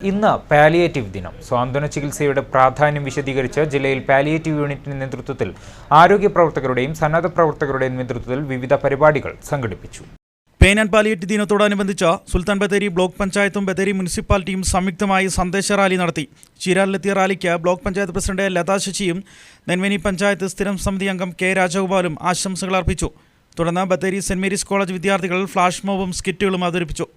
ഇന്ന് പാലിയേറ്റീവ് ദിനം. സ്വാന്തന ചികിത്സയുടെ പ്രാധാന്യം വിശദീകരിച്ച് ജില്ലയിൽ പാലിയേറ്റീവ് യൂണിറ്റിന്റെ നേതൃത്വത്തിൽ ആരോഗ്യ പ്രവർത്തകരുടെയും സന്നദ്ധ പ്രവർത്തകരുടെയും നേതൃത്വത്തിൽ വിവിധ പരിപാടികൾ സംഘടിപ്പിച്ചു. പെയിൻ ആൻഡ് പാലിയേറ്റീവ് ദിനത്തോടനുബന്ധിച്ച് സുൽത്താൻ ബത്തേരി ബ്ലോക്ക് പഞ്ചായത്തും ബത്തേരി മുനിസിപ്പാലിറ്റിയും സംയുക്തമായി സന്ദേശ റാലി നടത്തി. ചീരാറിലെത്തിയ റാലിക്ക് ബ്ലോക്ക് പഞ്ചായത്ത് പ്രസിഡന്റ് ലതാ ശശിയും നെന്മേനി പഞ്ചായത്ത് സ്ഥിരം സമിതി അംഗം കെ രാജഗോപാലും ആശംസകൾ അർപ്പിച്ചു. തുടർന്ന് ബത്തേരി സെന്റ് മേരീസ് കോളേജ് വിദ്യാർത്ഥികൾ ഫ്ലാഷ് മോബും സ്കിറ്റുകളും അവതരിപ്പിച്ചു.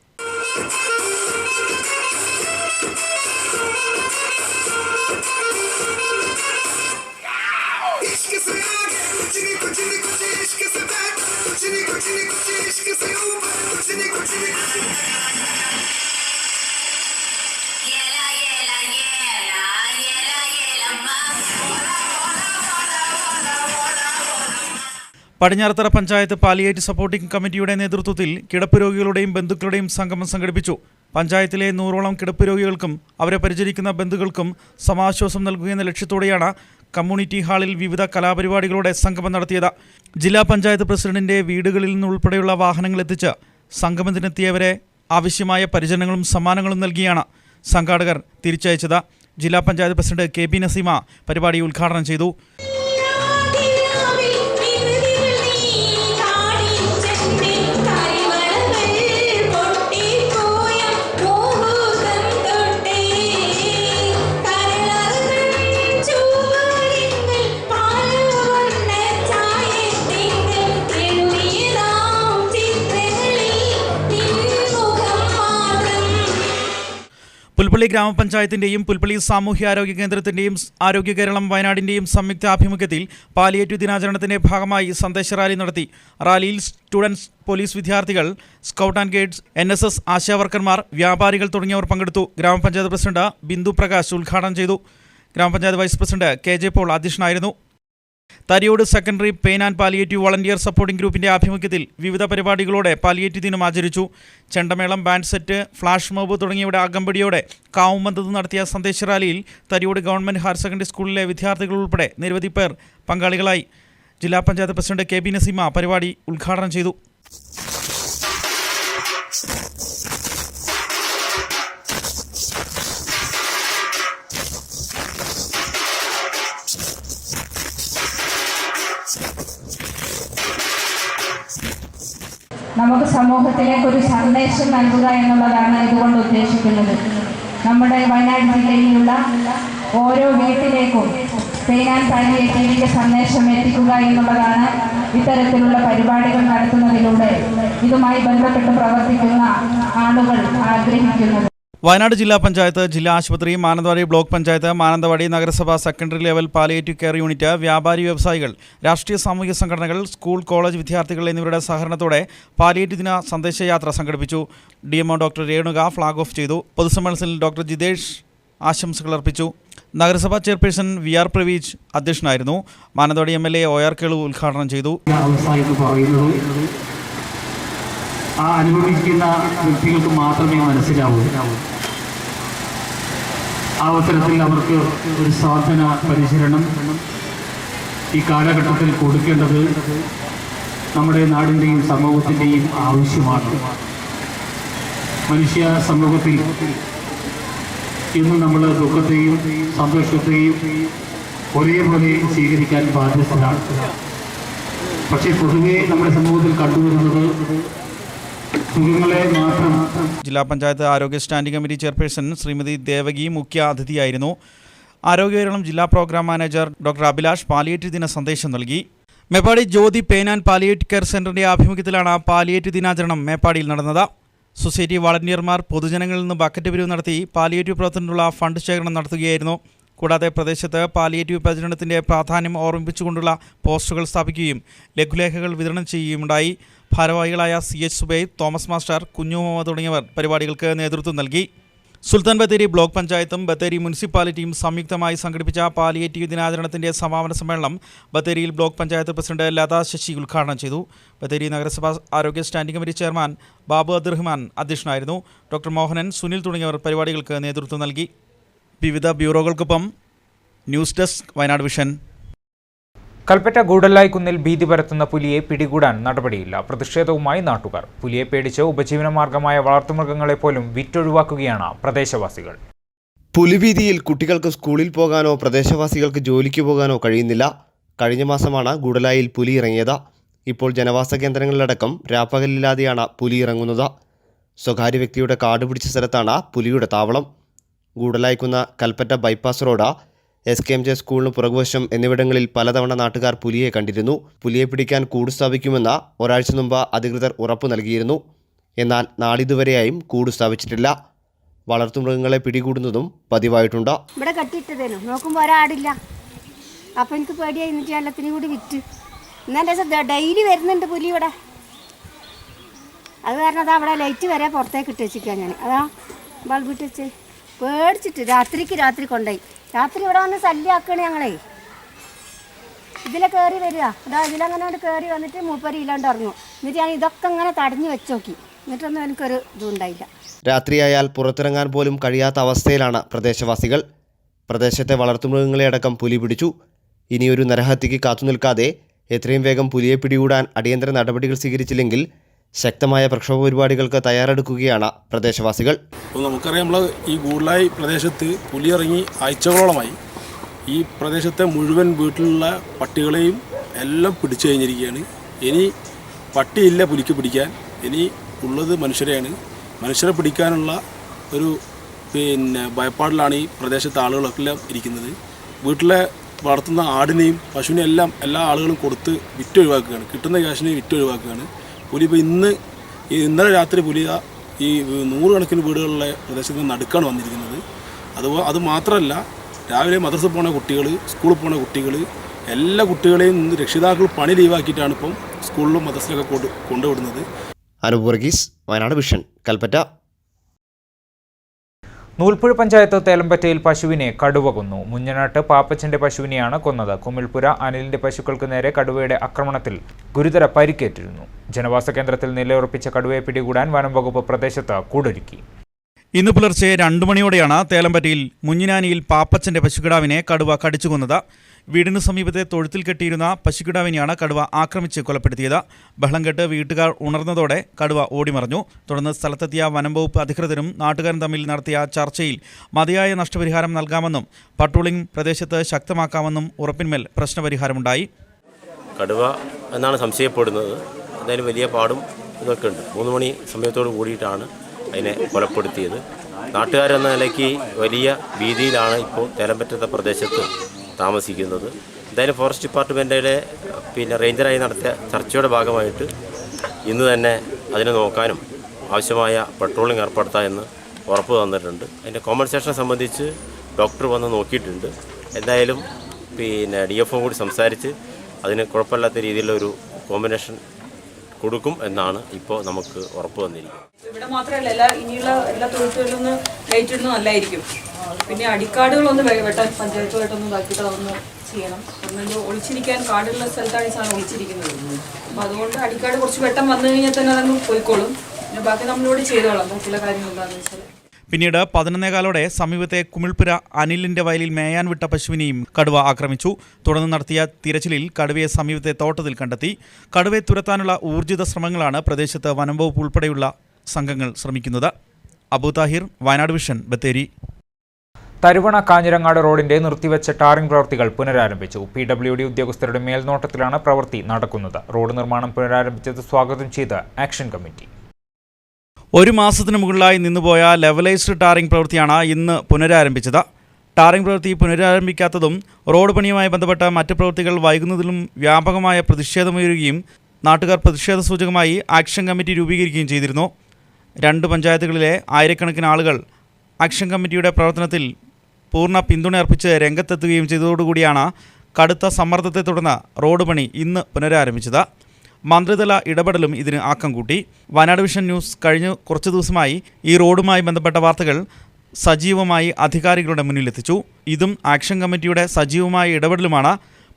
പടിഞ്ഞാറത്തറ പഞ്ചായത്ത് പാലിയേറ്റീവ് സപ്പോർട്ടിംഗ് കമ്മിറ്റിയുടെ നേതൃത്വത്തിൽ കിടപ്പ് രോഗികളുടെയും ബന്ധുക്കളുടെയും സംഗമം സംഘടിപ്പിച്ചു. പഞ്ചായത്തിലെ 100ഓളം കിടപ്പ് രോഗികൾക്കും അവരെ പരിചരിക്കുന്ന ബന്ധുക്കൾക്കും സമാശ്വാസം നൽകുകയെന്ന ലക്ഷ്യത്തോടെയാണ് കമ്മ്യൂണിറ്റി ഹാളിൽ വിവിധ കലാപരിപാടികളുടെ സംഗമം നടത്തിയത്. ജില്ലാ പഞ്ചായത്ത് പ്രസിഡന്റിന്റെ വീടുകളിൽ നിന്നുൾപ്പെടെയുള്ള വാഹനങ്ങൾ എത്തിച്ച് സംഗമത്തിനെത്തിയവരെ ആവശ്യമായ പരിചരണങ്ങളും സമ്മാനങ്ങളും നൽകിയാണ് സംഘാടകർ തിരിച്ചയച്ചത്. ജില്ലാ panchayat president K P Naseema പരിപാടി ഉദ്ഘാടനം ചെയ്തു. പുൽപ്പള്ളി ഗ്രാമപഞ്ചായത്തിന്റെയും പുൽപ്പള്ളി സാമൂഹ്യാരോഗ്യ കേന്ദ്രത്തിന്റെയും ആരോഗ്യ കേരളം വയനാടിന്റെയും സംയുക്ത ആഭിമുഖ്യത്തിൽ പാലിയേറ്റീവ് ദിനാചരണത്തിന്റെ ഭാഗമായി സന്ദേശ റാലി നടത്തി. റാലിയിൽ സ്റ്റുഡൻസ്, പോലീസ് വിദ്യാർത്ഥികൾ, സ്കൗട്ട് ആൻഡ് ഗൈഡ്സ്, NSS ആശാവർക്കർമാർ, വ്യാപാരികൾ തുടങ്ങിയവർ പങ്കെടുത്തു. ഗ്രാമപഞ്ചായത്ത് പ്രസിഡന്റ് ബിന്ദു പ്രകാശ് ഉദ്ഘാടനം ചെയ്തു. ഗ്രാമപഞ്ചായത്ത് വൈസ് പ്രസിഡന്റ് KJ പോൾ അധ്യക്ഷനായിരുന്നു. Thariyode secondary pain and palliative volunteer supporting ഗ്രൂപ്പിന്റെ ആഭിമുഖ്യത്തിൽ വിവിധ പരിപാടികളോടെ പാലിയേറ്റീവ് ദിനം ആചരിച്ചു. ചെണ്ടമേളം, ബാൻഡ് സെറ്റ്, ഫ്ലാഷ് മോബ് തുടങ്ങിയവയുടെ അകമ്പടിയോടെ കാവുമന്തത്ത് നടത്തിയ സന്ദേശ റാലിയിൽ തരിയോട് ഗവൺമെന്റ് ഹയർ സെക്കൻഡറി സ്കൂളിലെ വിദ്യാർത്ഥികൾ ഉൾപ്പെടെ നിരവധി പേർ പങ്കാളികളായി. ജില്ലാ panchayat president K P Naseema പരിപാടി ഉദ്ഘാടനം ചെയ്തു. നമുക്ക് സമൂഹത്തിലേക്ക് ഒരു സന്ദേശം നൽകുക എന്നുള്ളതാണ് ഇതുകൊണ്ട് ഉദ്ദേശിക്കുന്നത്. നമ്മുടെ വയനാട് ജില്ലയിലുള്ള ഓരോ വീട്ടിലേക്കും പെയിൻ ആൻഡ് പാലിയേറ്റീവിന്റെ സന്ദേശം എത്തിക്കുക എന്നുള്ളതാണ് ഇത്തരത്തിലുള്ള പരിപാടികൾ നടത്തുന്നതിലൂടെ ഇതുമായി ബന്ധപ്പെട്ട് പ്രവർത്തിക്കുന്ന ആളുകൾ ആഗ്രഹിക്കുന്നത്. വയനാട് ജില്ലാ പഞ്ചായത്ത്, ജില്ലാ ആശുപത്രി, മാനന്തവാടി ബ്ലോക്ക് പഞ്ചായത്ത്, മാനന്തവാടി നഗരസഭ secondary level palliative care unit, വ്യാപാരി വ്യവസായികൾ, രാഷ്ട്രീയ സാമൂഹിക സംഘടനകൾ, സ്കൂൾ കോളേജ് വിദ്യാർത്ഥികൾ എന്നിവരുടെ സഹകരണത്തോടെ പാലിയേറ്റീവ് ദിന സന്ദേശയാത്ര സംഘടിപ്പിച്ചു. DMO doctor Renuka flag off ചെയ്തു. പൊതുസമ്മേളനത്തിൽ ഡോക്ടർ ജിതേഷ് ആശംസകൾ അർപ്പിച്ചു. നഗരസഭാ ചെയർപേഴ്സൺ VR പ്രവീജ് അധ്യക്ഷനായിരുന്നു. മാനന്തവാടി MLA OR കേളു ഉദ്ഘാടനം ചെയ്തു. ആ അനുഭവിക്കുന്ന വ്യക്തികൾക്ക് മാത്രമേ മനസ്സിലാവൂ. ആ അവസരത്തിൽ അവർക്ക് ഒരു സാധന പരിചരണം ഈ കാലഘട്ടത്തിൽ കൊടുക്കേണ്ടത് നമ്മുടെ നാടിൻ്റെയും സമൂഹത്തിൻ്റെയും ആവശ്യമാണ്. മനുഷ്യ സമൂഹത്തിൽ ഇന്ന് നമ്മൾ ദുഃഖത്തെയും സന്തോഷത്തെയും ഒരേപോലെ സ്വീകരിക്കാൻ ബാധ്യസ്ഥരാണ്. പക്ഷേ പൊതുവെ നമ്മുടെ സമൂഹത്തിൽ കണ്ടുവരുന്നത് ജില്ലാ പഞ്ചായത്ത് ആരോഗ്യ standing committee chairperson Shrimati Devaki മുഖ്യ അതിഥിയായിരുന്നു. ആരോഗ്യ കേരളം ജില്ലാ programme manager doctor Abhilash palliative ദിന സന്ദേശം നൽകി. Meppadi Jyothi pain and palliative care സെന്ററിന്റെ ആഭിമുഖ്യത്തിലാണ് പാലിയേറ്റീവ് ദിനാചരണം മേപ്പാടിയിൽ നടന്നത്. സൊസൈറ്റി വളണ്ടിയർമാർ പൊതുജനങ്ങളിൽ നിന്ന് ബക്കറ്റ് പിരിവ് നടത്തി പാലിയേറ്റീവ് പ്രവർത്തനത്തിനുള്ള ഫണ്ട് ശേഖരണം നടത്തുകയായിരുന്നു. കൂടാതെ പ്രദേശത്ത് പാലിയേറ്റീവ് പരിചരണത്തിന്റെ പ്രാധാന്യം ഓർമ്മിപ്പിച്ചുകൊണ്ടുള്ള പോസ്റ്ററുകൾ സ്ഥാപിക്കുകയും ലഘുലേഖകൾ വിതരണം ചെയ്യുകയുമുണ്ടായി. ഭാരവാഹികളായ CH സുബൈർ, തോമസ് മാസ്റ്റർ, കുഞ്ഞു മുഹമ്മദ് തുടങ്ങിയവർ പരിപാടികൾക്ക് നേതൃത്വം നൽകി. സുൽത്താൻ ബത്തേരി ബ്ലോക്ക് പഞ്ചായത്തും ബത്തേരി മുനിസിപ്പാലിറ്റിയും സംയുക്തമായി സംഘടിപ്പിച്ച പാലിയേറ്റീവ് ദിനാചരണത്തിന്റെ സമാപന സമ്മേളനം ബത്തേരിയിൽ ബ്ലോക്ക് പഞ്ചായത്ത് പ്രസിഡന്റ് ലതാ ശശി ഉദ്ഘാടനം ചെയ്തു. ബത്തേരി നഗരസഭാ ആരോഗ്യ standing committee chairman Babu Abdurahman അധ്യക്ഷനായിരുന്നു. ഡോക്ടർ മോഹനൻ, സുനിൽ തുടങ്ങിയവർ പരിപാടികൾക്ക് നേതൃത്വം നൽകി. വിവിധ ബ്യൂറോകൾക്കൊപ്പം news desk Wayanad vision. Kalpetta ഗൂഡല്ലായിക്കുന്നിൽ ഭീതി പരത്തുന്ന പുലിയെ പിടികൂടാൻ നടപടിയില്ല. പ്രതിഷേധവുമായി നാട്ടുകാർ. പുലിയെ പേടിച്ച് ഉപജീവനമാർഗമായ വളർത്തുമൃഗങ്ങളെപ്പോലും വിറ്റൊഴിവാക്കുകയാണ് പ്രദേശവാസികൾ. പുലിവീതിയിൽ കുട്ടികൾക്ക് സ്കൂളിൽ പോകാനോ പ്രദേശവാസികൾക്ക് ജോലിക്ക് പോകാനോ കഴിയുന്നില്ല. കഴിഞ്ഞ മാസമാണ് ഗൂഡലായിൽ പുലി ഇറങ്ങിയത്. ഇപ്പോൾ ജനവാസ കേന്ദ്രങ്ങളിലടക്കം രാപ്പകലില്ലാതെയാണ് പുലി ഇറങ്ങുന്നത്. സ്വകാര്യ വ്യക്തിയുടെ കാട് പിടിച്ച സ്ഥലത്താണ് പുലിയുടെ താവളം. ഗൂഡലായിക്കുന്ന കൽപ്പറ്റ ബൈപ്പാസ് റോഡ്, SKMJ സ്കൂളിന് പുറകുവശം എന്നിവിടങ്ങളിൽ പലതവണ നാട്ടുകാർ പുലിയെ കണ്ടിരുന്നു. പുലിയെ പിടിക്കാൻ കൂട് സ്ഥാപിക്കുമെന്ന് ഒരാഴ്ച മുമ്പ് അധികൃതർ ഉറപ്പു നൽകിയിരുന്നു. എന്നാൽ നാളിതുവരെയായും കൂട് സ്ഥാപിച്ചിട്ടില്ല. വളർത്തുമൃഗങ്ങളെ പിടികൂടുന്നതും പതിവായിട്ടുണ്ട്. ഇവിടെ കെട്ടിയിട്ടതേനു നോക്കുമ്പോൾ ഒരാടില്ല. അപ്പം എനിക്ക് പേടിയായി എന്നിട്ട് എല്ലാത്തിനും കൂടി വിറ്റ്. എന്നാലും ഡെയിലി വരുന്നുണ്ട് പുലി ഇവിടെ. അത് കാരണം അതാ അവിടെ ലൈറ്റ് വരെ പുറത്തേക്ക് ഇട്ട് വെച്ചിരിക്കാൻ ഞാൻ. അതാ ബൾബ് ഇട്ട് വെച്ച് പേടിച്ചിട്ട് രാത്രി കൊണ്ടുപോയി. രാത്രി ഇവിടെ വന്ന് ശല്യമാക്കണേ ഞങ്ങളെ. ഇതിലെ കയറി വരിക. അതാ ഇതിലങ്ങനെ കയറി വന്നിട്ട് മൂപ്പര് ഇല്ലാണ്ട് ഇറങ്ങും. എന്നിട്ട് ഞാൻ ഇതൊക്കെ അങ്ങനെ തടഞ്ഞു വെച്ച് നോക്കി. എന്നിട്ടൊന്നും എനിക്കൊരു ഇതുണ്ടായില്ല. രാത്രിയായാൽ പുറത്തിറങ്ങാൻ പോലും കഴിയാത്ത അവസ്ഥയിലാണ് പ്രദേശവാസികൾ. പ്രദേശത്തെ വളർത്തുമൃഗങ്ങളെ അടക്കം പുലി പിടിച്ചു. ഇനിയൊരു നരഹത്യയ്ക്ക് കാത്തുനിൽക്കാതെ എത്രയും വേഗം പുലിയെ പിടികൂടാൻ അടിയന്തര നടപടികൾ സ്വീകരിച്ചില്ലെങ്കിൽ ശക്തമായ പ്രക്ഷോഭ പരിപാടികൾക്ക് തയ്യാറെടുക്കുകയാണ് പ്രദേശവാസികൾ. നമുക്കറിയാം, നമ്മൾ ഈ ഗൂഡലായി പ്രദേശത്ത് പുലി ഇറങ്ങി ആഴ്ചകളോളമായി. ഈ പ്രദേശത്തെ മുഴുവൻ വീട്ടിലുള്ള പട്ടികളെയും എല്ലാം പിടിച്ചു കഴിഞ്ഞിരിക്കുകയാണ്. ഇനി പട്ടിയില്ല പുലിക്ക് പിടിക്കാൻ. ഇനി ഉള്ളത് മനുഷ്യരെയാണ്. മനുഷ്യരെ പിടിക്കാനുള്ള ഒരു ഭയപ്പാടിലാണ് ഈ പ്രദേശത്തെ ആളുകളൊക്കെ ഇരിക്കുന്നത്. വീട്ടിലെ വളർത്തുന്ന ആടിനെയും പശുവിനെയും എല്ലാം എല്ലാ ആളുകളും കൊടുത്ത് വിറ്റൊഴിവാക്കുകയാണ്. കിട്ടുന്ന ക്യാഷിനെ വിറ്റൊഴിവാക്കുകയാണ്. പുലി ഇപ്പോൾ ഇന്നലെ രാത്രി പുലി ഈ 100 കണക്കിന് വീടുകളിലെ പ്രദേശത്ത് നടുക്കാണ് വന്നിരിക്കുന്നത്. അത് മാത്രമല്ല, രാവിലെ മദ്രസ പോണ കുട്ടികൾ, സ്കൂളിൽ പോണ കുട്ടികൾ, എല്ലാ കുട്ടികളെയും രക്ഷിതാക്കൾ പണി ലീവാക്കിയിട്ടാണ് ഇപ്പം സ്കൂളിലും മദ്രസയിലൊക്കെ കൊണ്ടുവിടുന്നത്. അനൂപ് വർഗീസ്, വയനാട് വിഷൻ, കൽപ്പറ്റ. നൂൽപ്പുഴ പഞ്ചായത്ത് തേലമ്പറ്റയിൽ പശുവിനെ കടുവ കൊന്നു. മുഞ്ഞനാട്ട് പാപ്പച്ചന്റെ പശുവിനെയാണ് കൊന്നത്. കുമിൾപ്പുര അനിലിന്റെ പശുക്കൾക്ക് നേരെ കടുവയുടെ ആക്രമണത്തിൽ ഗുരുതര പരിക്കേറ്റിരുന്നു. ജനവാസ കേന്ദ്രത്തിൽ നിലയുറപ്പിച്ച കടുവയെ പിടികൂടാൻ വനം വകുപ്പ് പ്രദേശത്ത് കൂടൊരുക്കി. ഇന്ന് പുലർച്ചെ 2 മണിയോടെയാണ് തേലമ്പറ്റയിൽ മുഞ്ഞിനാനിയിൽ പാപ്പച്ചന്റെ പശുക്കിടാവിനെ കടുവ കടിച്ചു കൊന്നത്. വീടിന് സമീപത്തെ തൊഴുത്തിൽ കെട്ടിയിരുന്ന പശുക്കിടാവിനെയാണ് കടുവ ആക്രമിച്ച് കൊലപ്പെടുത്തിയത്. ബഹളം കേട്ട് വീട്ടുകാർ ഉണർന്നതോടെ കടുവ ഓടിമറഞ്ഞു. തുടർന്ന് സ്ഥലത്തെത്തിയ വനം വകുപ്പ് അധികൃതരും നാട്ടുകാരും തമ്മിൽ നടത്തിയ ചർച്ചയിൽ മതിയായ നഷ്ടപരിഹാരം നൽകാമെന്നും പട്രോളിംഗ് പ്രദേശത്ത് ശക്തമാക്കാമെന്നും ഉറപ്പിന്മേൽ പ്രശ്നപരിഹാരമുണ്ടായി. കടുവ എന്നാണ് സംശയപ്പെടുന്നത്. എന്തായാലും വലിയ പാടും ഇതൊക്കെ ഉണ്ട്. 3 മണി സമയത്തോട് കൂടിയിട്ടാണ് അതിനെ കൊലപ്പെടുത്തിയത്. നാട്ടുകാരെന്ന നിലയ്ക്ക് വലിയ ഭീതിയിലാണ് ഇപ്പോൾ തേലമ്പറ്റത്തെ പ്രദേശത്ത് താമസിക്കുന്നത്. എന്തായാലും ഫോറസ്റ്റ് ഡിപ്പാർട്ട്മെൻറ്റിലെ റേഞ്ചറായി നടത്തിയ ചർച്ചയുടെ ഭാഗമായിട്ട് ഇന്ന് തന്നെ അതിനെ നോക്കാനും ആവശ്യമായ പട്രോളിംഗ് ഏർപ്പെടുത്താമെന്ന് ഉറപ്പ് തന്നിട്ടുണ്ട്. അതിൻ്റെ കോമ്പൻസേഷനെ സംബന്ധിച്ച് ഡോക്ടർ വന്ന് നോക്കിയിട്ടുണ്ട്. എന്തായാലും DFO കൂടി സംസാരിച്ച് അതിന് കുഴപ്പമില്ലാത്ത രീതിയിലൊരു കോമ്പിനേഷൻ കൊടുക്കും എന്നാണ് ഇപ്പോൾ നമുക്ക് ഉറപ്പ് വന്നിരിക്കുന്നത്. ഇവിടെ മാത്രമല്ല, ഇനിയുള്ള എല്ലാ തൊഴിലുകളിലൊന്ന് ലൈറ്റ് ഇടുന്നത് നല്ലതായിരിക്കും. പിന്നെ അടിക്കാടുകളൊന്ന് വെട്ടാൻ പഞ്ചായത്തുമായിട്ടൊന്ന് ഇതാക്കിയിട്ട് അതൊന്ന് ചെയ്യണം. ഒന്നും ഒളിച്ചിരിക്കാൻ കാടുള്ള സ്ഥലത്താണ് ഈ സാധനം ഒളിച്ചിരിക്കുന്നത്. അപ്പോൾ അതുകൊണ്ട് അടിക്കാട് കുറച്ച് വെട്ടം വന്നു കഴിഞ്ഞാൽ തന്നെ അതങ്ങ് പോയിക്കോളും. പിന്നെ ബാക്കി നമ്മളിവിടെ ചെയ്തോളാം. ബാക്കിയുള്ള കാര്യങ്ങൾ എന്താണെന്ന് വെച്ചാൽ. പിന്നീട് 11:15 സമീപത്തെ കുമിൾപ്പുര അനിലിന്റെ വയലിൽ മേയാൻ വിട്ട പശുവിനെയും കടുവ ആക്രമിച്ചു. തുടർന്ന് നടത്തിയ തിരച്ചിലിൽ കടുവയെ സമീപത്തെ തോട്ടത്തിൽ കണ്ടെത്തി. കടുവയെ തുരത്താനുള്ള ഊർജിത ശ്രമങ്ങളാണ് പ്രദേശത്ത് വനം വകുപ്പ് ഉൾപ്പെടെയുള്ള സംഘങ്ങൾ ശ്രമിക്കുന്നത്. അബു താഹിർ, വയനാട് വിഷൻ, ബത്തേരി. തരുവണ കാഞ്ഞിരങ്ങാട് റോഡിന്റെ നിർത്തിവെച്ച ടാറിംഗ് പ്രവൃത്തികൾ പുനരാരംഭിച്ചു. PWD ഉദ്യോഗസ്ഥരുടെ മേൽനോട്ടത്തിലാണ് പ്രവൃത്തി നടക്കുന്നത്. റോഡ് നിർമ്മാണം പുനരാരംഭിച്ചത് സ്വാഗതം ചെയ്ത് ആക്ഷൻ കമ്മിറ്റി. 1 മാസത്തിന് മുകളിലായി നിന്നുപോയ ലെവലൈസ്ഡ് ടാറിംഗ് പ്രവൃത്തിയാണ് ഇന്ന് പുനരാരംഭിച്ചത്. ടാറിംഗ് പ്രവൃത്തി പുനരാരംഭിക്കാത്തതും റോഡ് പണിയുമായി ബന്ധപ്പെട്ട മറ്റ് പ്രവൃത്തികൾ വൈകുന്നതിലും വ്യാപകമായ പ്രതിഷേധമുയരുകയും നാട്ടുകാർ പ്രതിഷേധ സൂചകമായി ആക്ഷൻ കമ്മിറ്റി രൂപീകരിക്കുകയും ചെയ്തിരുന്നു. 2 പഞ്ചായത്തുകളിലെ ആയിരക്കണക്കിന് ആളുകൾ ആക്ഷൻ കമ്മിറ്റിയുടെ പ്രവർത്തനത്തിൽ പൂർണ്ണ പിന്തുണ അർപ്പിച്ച് രംഗത്തെത്തുകയും ചെയ്തതോടുകൂടിയാണ് കടുത്ത സമ്മർദ്ദത്തെ തുടർന്ന് റോഡ് പണി ഇന്ന് പുനരാരംഭിച്ചത്. മന്ത്രിതല ഇടപെടലും ഇതിന് ആക്കം കൂട്ടി. വയനാട് വിഷൻ ന്യൂസ് കഴിഞ്ഞ കുറച്ച് ദിവസമായി ഈ റോഡുമായി ബന്ധപ്പെട്ട വാർത്തകൾ സജീവമായി അധികാരികളുടെ മുന്നിലെത്തിച്ചു. ഇതും ആക്ഷൻ കമ്മിറ്റിയുടെ സജീവമായ ഇടപെടലുമാണ്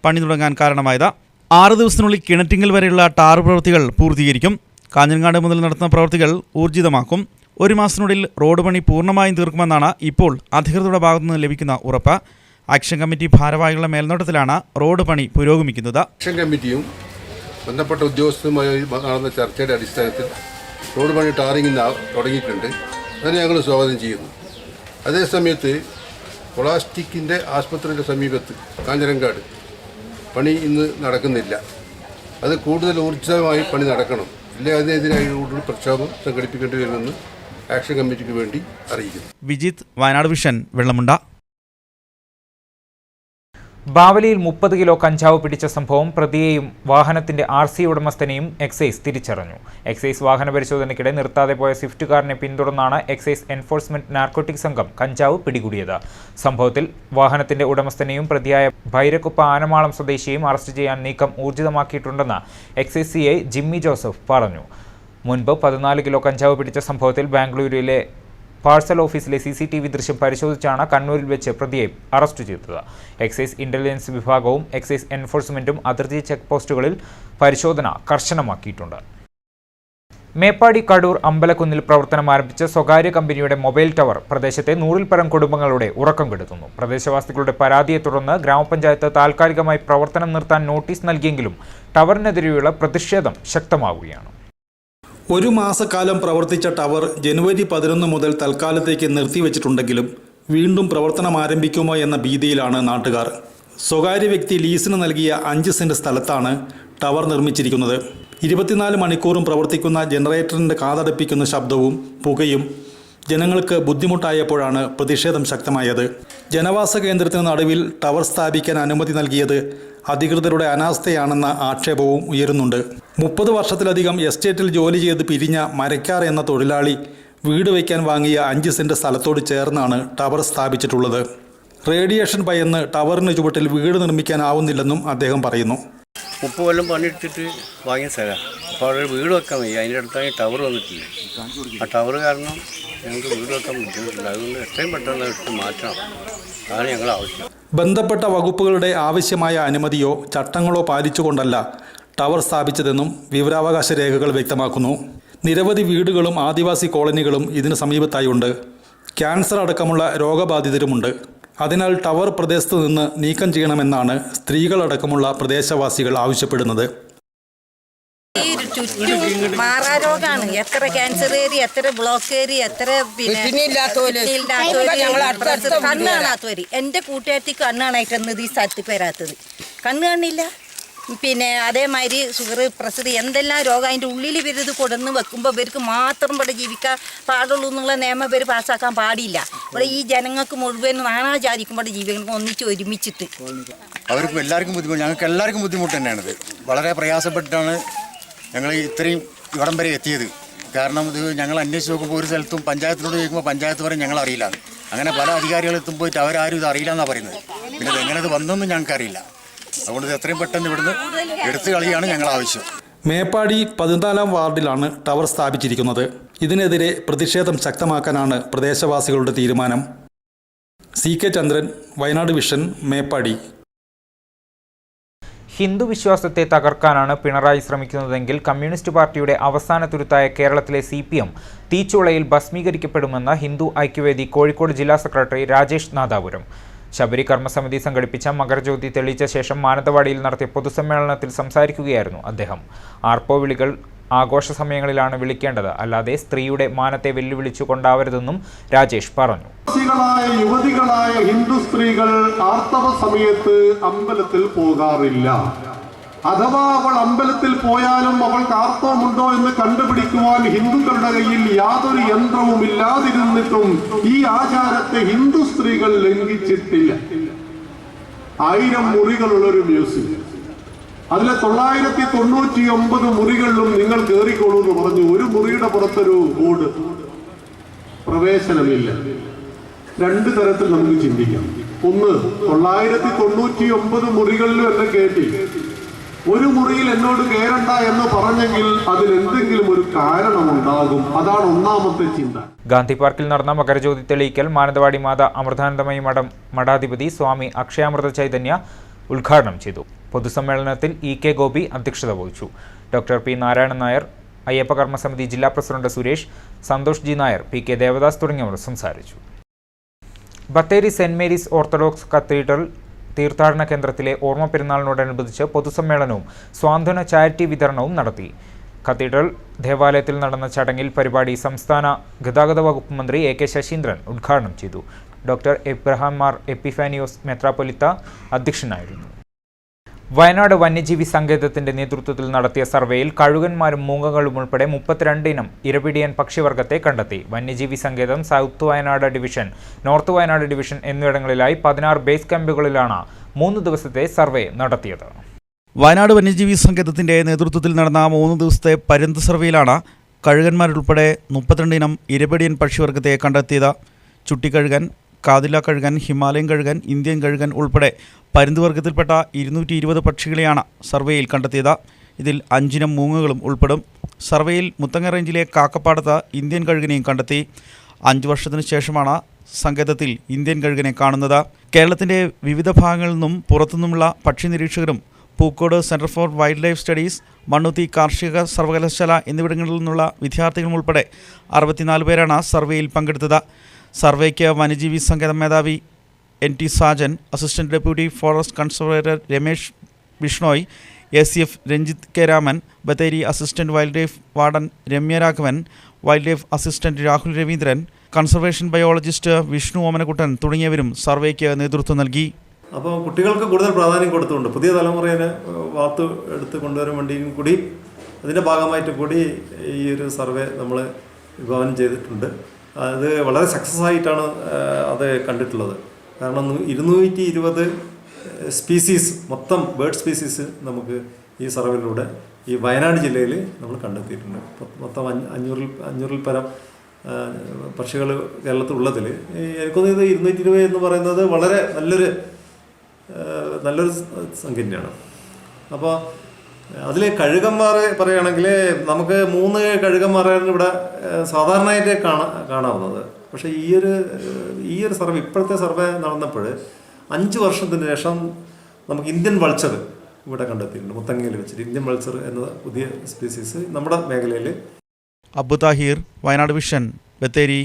പണി തുടങ്ങാൻ കാരണമായത്. 6 ദിവസത്തിനുള്ളിൽ കിണറ്റിങ്ങൽ വരെയുള്ള ടാർ പ്രവൃത്തികൾ പൂർത്തീകരിക്കും. കാഞ്ഞങ്ങാട് മുതൽ നടത്തുന്ന പ്രവൃത്തികൾ ഊർജിതമാക്കും. 1 മാസത്തിനുള്ളിൽ റോഡ് പണി പൂർണ്ണമായും തീർക്കുമെന്നാണ് ഇപ്പോൾ അധികൃതരുടെ ഭാഗത്തുനിന്ന് ലഭിക്കുന്ന ഉറപ്പ്. ആക്ഷൻ കമ്മിറ്റി ഭാരവാഹികളുടെ മേൽനോട്ടത്തിലാണ് റോഡ് പണി പുരോഗമിക്കുന്നത്. ആക്ഷൻ കമ്മിറ്റിയും ബന്ധപ്പെട്ട ഉദ്യോഗസ്ഥരുമായി നടന്ന ചർച്ചയുടെ അടിസ്ഥാനത്തിൽ റോഡ് പണി ടാറിംഗ് തുടങ്ങിയിട്ടുണ്ട്. അതിനെ ഞങ്ങൾ സ്വാഗതം ചെയ്യുന്നു. അതേസമയത്ത് കൊളാസ്റ്റിക്കിൻ്റെ ആശുപത്രിയുടെ സമീപത്ത് കാഞ്ഞിരങ്കാട് പണി ഇന്ന് നടക്കുന്നില്ല. അത് കൂടുതൽ ഊർജിതമായി പണി നടക്കണം. ഇല്ല അതിനെതിരായി കൂടുതൽ പ്രക്ഷോഭം സംഘടിപ്പിക്കേണ്ടി വരുമെന്ന് ആക്ഷൻ കമ്മിറ്റിക്ക് വേണ്ടി അറിയിക്കുന്നു. വിജിത്ത്, വയനാട് വിഷൻ, വെള്ളമുണ്ട. ബാവലിയിൽ 30 കിലോ കഞ്ചാവ് പിടിച്ച സംഭവം പ്രതിയെയും വാഹനത്തിന്റെ RC ഉടമസ്ഥനെയും എക്സൈസ് തിരിച്ചറിഞ്ഞു. എക്സൈസ് വാഹന പരിശോധനയ്ക്കിടെ നിർത്താതെ പോയ സ്വിഫ്റ്റ് കാറിനെ പിന്തുടർന്നാണ് എക്സൈസ് എൻഫോഴ്സ്മെന്റ് നാർക്കോട്ടിക് സംഘം കഞ്ചാവ് പിടികൂടിയത്. സംഭവത്തിൽ വാഹനത്തിന്റെ ഉടമസ്ഥനെയും പ്രതിയായ ഭൈരക്കുപ്പ ആനമാളം സ്വദേശിയെയും അറസ്റ്റ് ചെയ്യാൻ നീക്കം ഊർജിതമാക്കിയിട്ടുണ്ടെന്ന് എക്സൈസ് CI ജിമ്മി ജോസഫ് പറഞ്ഞു. മുൻപ് 14 കിലോ കഞ്ചാവ് പിടിച്ച സംഭവത്തിൽ ബാംഗ്ലൂരിലെ പാഴ്സൽ ഓഫീസിലെ CCTV ദൃശ്യം പരിശോധിച്ചാണ് കണ്ണൂരിൽ വെച്ച് പ്രതിയെ അറസ്റ്റ് ചെയ്തത്. എക്സൈസ് ഇന്റലിജൻസ് വിഭാഗവും എക്സൈസ് എൻഫോഴ്സ്മെന്റും അതിർത്തി ചെക്ക് പോസ്റ്റുകളിൽ പരിശോധന കർശനമാക്കിയിട്ടുണ്ട്. മേപ്പാടി കടൂർ അമ്പലക്കുന്നിൽ പ്രവർത്തനം ആരംഭിച്ച സ്വകാര്യ കമ്പനിയുടെ മൊബൈൽ ടവർ പ്രദേശത്തെ 100-ൽ പരം കുടുംബങ്ങളുടെ ഉറക്കം കെടുത്തുന്നു. പ്രദേശവാസികളുടെ പരാതിയെ തുടർന്ന് ഗ്രാമപഞ്ചായത്ത് താൽക്കാലികമായി പ്രവർത്തനം നിർത്താൻ നോട്ടീസ് നൽകിയെങ്കിലും ടവറിനെതിരെയുള്ള പ്രതിഷേധം ശക്തമാവുകയാണ്. ഒരു മാസക്കാലം പ്രവർത്തിച്ച ടവർ ജനുവരി 11 മുതൽ തൽക്കാലത്തേക്ക് നിർത്തിവെച്ചിട്ടുണ്ടെങ്കിലും വീണ്ടും പ്രവർത്തനം ആരംഭിക്കുമോ എന്ന ഭീതിയിലാണ് നാട്ടുകാർ. സ്വകാര്യ വ്യക്തി ലീസിന് നൽകിയ 5 സെന്റ് സ്ഥലത്താണ് ടവർ നിർമ്മിച്ചിരിക്കുന്നത്. 24 മണിക്കൂറും പ്രവർത്തിക്കുന്ന ജനറേറ്ററിൻ്റെ കാതടപ്പിക്കുന്ന ശബ്ദവും പുകയും ജനങ്ങൾക്ക് ബുദ്ധിമുട്ടായപ്പോഴാണ് പ്രതിഷേധം ശക്തമായത്. ജനവാസ കേന്ദ്രത്തിന് നടുവിൽ ടവർ സ്ഥാപിക്കാൻ അനുമതി നൽകിയത് അധികൃതരുടെ അനാസ്ഥയാണെന്ന ആക്ഷേപവും ഉയരുന്നുണ്ട്. 30 വർഷത്തിലധികം എസ്റ്റേറ്റിൽ ജോലി ചെയ്ത് പിരിഞ്ഞ മരക്കാർ എന്ന തൊഴിലാളി വീട് വയ്ക്കാൻ വാങ്ങിയ 5 സെന്റ് സ്ഥലത്തോട് ചേർന്നാണ് ടവർ സ്ഥാപിച്ചിട്ടുള്ളത്. റേഡിയേഷൻ ഭയന്ന് ടവറിന് ചുവട്ടിൽ വീട് നിർമ്മിക്കാനാവുന്നില്ലെന്നും അദ്ദേഹം പറയുന്നു. 30 കൊല്ലം പണിയെടുത്തിട്ട് വാങ്ങിയ സ്ഥലമാണ്. അപ്പോൾ അവിടെ വീട് വെക്കാൻ വയ്യ. അതിൻ്റെ അടുത്താണ് ടവർ വന്നിട്ടില്ല. ആ ടവർ കാരണം ഞങ്ങൾക്ക് വീട് വെക്കാൻ ബുദ്ധിമുട്ടില്ല. അതുകൊണ്ട് എത്രയും പെട്ടെന്ന് എടുത്ത് മാറ്റണം. അതാണ് ഞങ്ങളുടെ ആവശ്യം. ബന്ധപ്പെട്ട വകുപ്പുകളുടെ ആവശ്യമായ അനുമതിയോ ചട്ടങ്ങളോ പാലിച്ചുകൊണ്ടല്ല ടവർ സ്ഥാപിച്ചതെന്നും വിവരാവകാശ രേഖകൾ വ്യക്തമാക്കുന്നു. നിരവധി വീടുകളും ആദിവാസി കോളനികളും ഇതിന് സമീപത്തായുണ്ട്. ക്യാൻസർ അടക്കമുള്ള രോഗബാധിതരുമുണ്ട്. അതിനാൽ ടവർ പ്രദേശത്ത് നിന്ന് നീക്കം ചെയ്യണമെന്നാണ് സ്ത്രീകളടക്കമുള്ള പ്രദേശവാസികൾ ആവശ്യപ്പെടുന്നത്. മാറാരോഗാണ്. എത്ര ക്യാൻസർ ഏരി, എത്ര ബ്ലോക്ക് ഏരി, എത്ര കണ്ണ് കാണാത്തവര്. എൻ്റെ കൂട്ടുകാരത്തിക്ക് കണ്ണ് കാണായിട്ടെന്നത് ഈ സ്ഥലത്തേക്ക് വരാത്തത്. കണ്ണ് കാണില്ല. പിന്നെ അതേമാതിരി ഷുഗർ, പ്രഷർ, എന്തെല്ലാം രോഗം അതിൻ്റെ ഉള്ളിൽ ഇവരിത് കൊടുന്ന് വെക്കുമ്പോൾ ഇവർക്ക് മാത്രം ഇവിടെ ജീവിക്കാൻ പാടുള്ളൂ എന്നുള്ള നിയമം ഇവർ പാസ്സാക്കാൻ പാടില്ല. ഇവിടെ ഈ ജനങ്ങൾക്ക് മുഴുവൻ നാനാജാതിക്കും ഇവിടെ ജീവിക്കണം ഒന്നിച്ച് ഒരുമിച്ചിട്ട്. അവർക്കും എല്ലാവർക്കും ബുദ്ധിമുട്ട്, ഞങ്ങൾക്ക് എല്ലാവർക്കും ബുദ്ധിമുട്ട് തന്നെയാണിത്. വളരെ പ്രയാസപ്പെട്ടാണ് ഞങ്ങൾ ഇത്രയും ഇവിടം വരെ എത്തിയത്. കാരണം ഇത് ഞങ്ങൾ അന്വേഷിച്ച് നോക്കുമ്പോൾ ഒരു സ്ഥലത്തും പഞ്ചായത്തിനോട് ചോദിക്കുമ്പോൾ പഞ്ചായത്ത് പറയും ഞങ്ങൾ അറിയില്ല. അങ്ങനെ പല അധികാരികളെത്തും പോയിട്ട് അവരാരും ഇത് അറിയില്ല എന്നാണ് പറയുന്നത്. പിന്നെ ഇത് എങ്ങനെ ഇത് വന്നൊന്നും ഞങ്ങൾക്കറിയില്ല. അതുകൊണ്ട് ഇത് എത്രയും പെട്ടെന്ന് ഇവിടുന്ന് എടുത്തു കളിയാണ് ഞങ്ങൾ ആവശ്യം. മേപ്പാടി 14-ാം വാർഡിലാണ് ടവർ സ്ഥാപിച്ചിരിക്കുന്നത്. ഇതിനെതിരെ പ്രതിഷേധം ശക്തമാക്കാനാണ് പ്രദേശവാസികളുടെ തീരുമാനം. CK ചന്ദ്രൻ, വയനാട് വിഷൻ, മേപ്പാടി. ഹിന്ദു വിശ്വാസത്തെ തകർക്കാനാണ് പിണറായി ശ്രമിക്കുന്നതെങ്കിൽ കമ്മ്യൂണിസ്റ്റ് പാർട്ടിയുടെ അവസാന തുരുത്തായ കേരളത്തിലെ CPM തീച്ചുളയിൽ ഭസ്മീകരിക്കപ്പെടുമെന്ന് ഹിന്ദു ഐക്യവേദി കോഴിക്കോട് ജില്ലാ സെക്രട്ടറി രാജേഷ് നാദാപുരം. ശബരി കർമ്മസമിതി സംഘടിപ്പിച്ച മകരജ്യോതി തെളിയിച്ച ശേഷം മാനന്തവാടിയിൽ നടത്തിയ പൊതുസമ്മേളനത്തിൽ സംസാരിക്കുകയായിരുന്നു അദ്ദേഹം. ആർപ്പോ വിളികൾ ആഘോഷ സമയങ്ങളിലാണ് വിളിക്കേണ്ടത്, അല്ലാതെ സ്ത്രീയുടെ മാനത്തെ വെല്ലുവിളിച്ചു കൊണ്ടാവരുതെന്നും രാജേഷ് പറഞ്ഞു. യുവതികളായ ഹിന്ദു സ്ത്രീകൾ ആർത്തവ സമയത്ത് അമ്പലത്തിൽ പോകാറില്ല. അഥവാ അവൾ അമ്പലത്തിൽ പോയാലും അവൾക്ക് ആർത്തവമുണ്ടോ എന്ന് കണ്ടുപിടിക്കുവാൻ ഹിന്ദുക്കളുടെ കയ്യിൽ യാതൊരു യന്ത്രവും ഇല്ലാതിരുന്നിട്ടും ഈ ആചാരത്തെ ഹിന്ദു സ്ത്രീകൾ ലംഘിച്ചിട്ടില്ല. 1000 മുറികളുള്ളൊരു മ്യൂസിയം, അതിലെ 999 മുറികളിലും നിങ്ങൾ കയറിക്കോളൂ എന്ന് പറഞ്ഞു. ഒരു മുറിയുടെ പുറത്തൊരു ബോർഡ്, പ്രവേശനമില്ല. 2 തരത്തിൽ നമുക്ക് ചിന്തിക്കാം. ഒന്ന്, 999 മുറികളിലും എന്നെ കയറ്റി, ഒരു മുറിയിൽ എന്നോട് കയറണ്ട എന്ന് പറഞ്ഞെങ്കിൽ അതിനെന്തെങ്കിലും ഒരു കാരണമുണ്ടാകും. അതാണ് ഒന്നാമത്തെ ചിന്ത. ഗാന്ധി പാർക്കിൽ നടന്ന മകരജ്യോതി തെളിയിക്കൽ മാനന്തവാടി മാതാ അമൃതാനന്ദമയി മഠം മഠാധിപതി സ്വാമി അക്ഷയാമൃത ചൈതന്യ ഉദ്ഘാടനം ചെയ്തു. പൊതുസമ്മേളനത്തിൽ EK ഗോപി അധ്യക്ഷത വഹിച്ചു. ഡോക്ടർ P നാരായണൻ നായർ, അയ്യപ്പ കർമ്മസമിതി ജില്ലാ president Suresh, Santhosh G Nair, PK Devadas തുടങ്ങിയവർ സംസാരിച്ചു. Bathery saint Mary's Orthodox cathedral തീർത്ഥാടന കേന്ദ്രത്തിലെ ഓർമ്മ പെരുന്നാളിനോടനുബന്ധിച്ച് പൊതുസമ്മേളനവും സ്വാന്തന ചാരിറ്റി വിതരണവും നടത്തി. കത്തീഡ്രൽ ദേവാലയത്തിൽ നടന്ന ചടങ്ങിൽ പരിപാടി സംസ്ഥാന ഗതാഗത വകുപ്പ് മന്ത്രി AK ശശീന്ദ്രൻ ഉദ്ഘാടനം ചെയ്തു. ഡോക്ടർ എബ്രഹാം മാർ എപ്പിഫാനിയോസ് മെത്രാപ്പൊലിത്ത അധ്യക്ഷനായിരുന്നു. വയനാട് വന്യജീവി സങ്കേതത്തിന്റെ നേതൃത്വത്തിൽ നടത്തിയ സർവേയിൽ കഴുകന്മാരും മൂങ്ങകളും ഉൾപ്പെടെ 32 ഇനം ഇരപിടിയൻ പക്ഷിവർഗത്തെ കണ്ടെത്തി. വന്യജീവി സങ്കേതം south Wayanad division, north Wayanad division എന്നിവിടങ്ങളിലായി 16 ബേസ് ക്യാമ്പുകളിലാണ് 3 ദിവസത്തെ സർവേ നടത്തിയത്. വയനാട് വന്യജീവി സങ്കേതത്തിന്റെ നേതൃത്വത്തിൽ നടന്ന 3 ദിവസത്തെ പരുന്ത് സർവേയിലാണ് കഴുകന്മാരുൾപ്പെടെ 32 ഇനം ഇരപിടിയൻ പക്ഷിവർഗത്തെ കണ്ടെത്തിയത്. ചുട്ടിക്കഴുകൻ, കാതില കഴുകൻ, ഹിമാലയൻ കഴുകൻ, ഇന്ത്യൻ കഴുകൻ ഉൾപ്പെടെ പരുന്തുവർഗത്തിൽപ്പെട്ട 220 പക്ഷികളെയാണ് സർവേയിൽ കണ്ടെത്തിയത്. ഇതിൽ 5 ഇനം മൂങ്ങകളും ഉൾപ്പെടും. സർവേയിൽ മുത്തങ്ങ റേഞ്ചിലെ കാക്കപ്പാടത്ത് ഇന്ത്യൻ കഴുകനെയും കണ്ടെത്തി. 5 വർഷത്തിനു ശേഷമാണ് സങ്കേതത്തിൽ ഇന്ത്യൻ കഴുകനെ കാണുന്നത്. കേരളത്തിൻ്റെ വിവിധ ഭാഗങ്ങളിൽ നിന്നും പുറത്തുനിന്നുമുള്ള പക്ഷി നിരീക്ഷകരും Pookode centre for wildlife studies, Mannuthy കാർഷിക സർവകലാശാല എന്നിവിടങ്ങളിൽ നിന്നുള്ള വിദ്യാർത്ഥികളും ഉൾപ്പെടെ 64 പേരാണ് സർവേയിൽ പങ്കെടുത്തത്. സർവേക്ക് വന്യജീവി സങ്കേതം മേധാവി NT Sajan, assistant deputy forest conservator Ramesh Bishnoi, ACF Ranjith K Raman, Bathery assistant wild life warden Ramya Raghavan, wild life assistant Rahul Raveendran, conservation biologist Vishnu Omanakuttan തുടങ്ങിയവരും സർവേക്ക് നേതൃത്വം നൽകി. അപ്പോൾ കുട്ടികൾക്ക് കൂടുതൽ പ്രാധാന്യം കൊടുത്തുകൊണ്ട് പുതിയ തലമുറയെ വാർത്ത എടുത്ത് കൊണ്ടുവരാൻ വേണ്ടിയും കൂടി അതിൻ്റെ ഭാഗമായിട്ട് കൂടി ഈ ഒരു സർവേ നമ്മൾ വിഭാവനം ചെയ്തിട്ടുണ്ട്. അത് വളരെ സക്സസ് ആയിട്ടാണ് അത് കണ്ടിട്ടുള്ളത്. കാരണം 220 സ്പീസീസ്, മൊത്തം ബേർഡ് സ്പീസീസ് നമുക്ക് ഈ സർവേയിലൂടെ ഈ വയനാട് ജില്ലയിൽ നമ്മൾ കണ്ടെത്തിയിട്ടുണ്ട്. മൊത്തം 500-ൽ പരം പക്ഷികൾ കേരളത്തിലുള്ളതിൽ എനിക്കൊന്ന് 220 എന്ന് പറയുന്നത് വളരെ നല്ലൊരു സംഖ്യ തന്നെയാണ്. അപ്പോൾ അതിൽ കഴുകന്മാർ പറയുകയാണെങ്കിൽ നമുക്ക് 3 കഴുകന്മാരാണ് ഇവിടെ സാധാരണയായിട്ട് കാണാവുന്നത്. പക്ഷേ ഈ ഒരു സർവേ, ഇപ്പോഴത്തെ സർവേ നടന്നപ്പോൾ 5 വർഷത്തിന് ശേഷം നമുക്ക് ഇന്ത്യൻ വൾച്ചർ ഇവിടെ കണ്ടെത്തിയിട്ടുണ്ട്. മുത്തങ്ങയിൽ വെച്ചിട്ട് ഇന്ത്യൻ വൾച്ചർ എന്ന പുതിയ സ്പീസീസ് നമ്മുടെ മേഖലയിൽ. അബു താഹിർ, വയനാട് വിഷൻ, ബത്തേരി.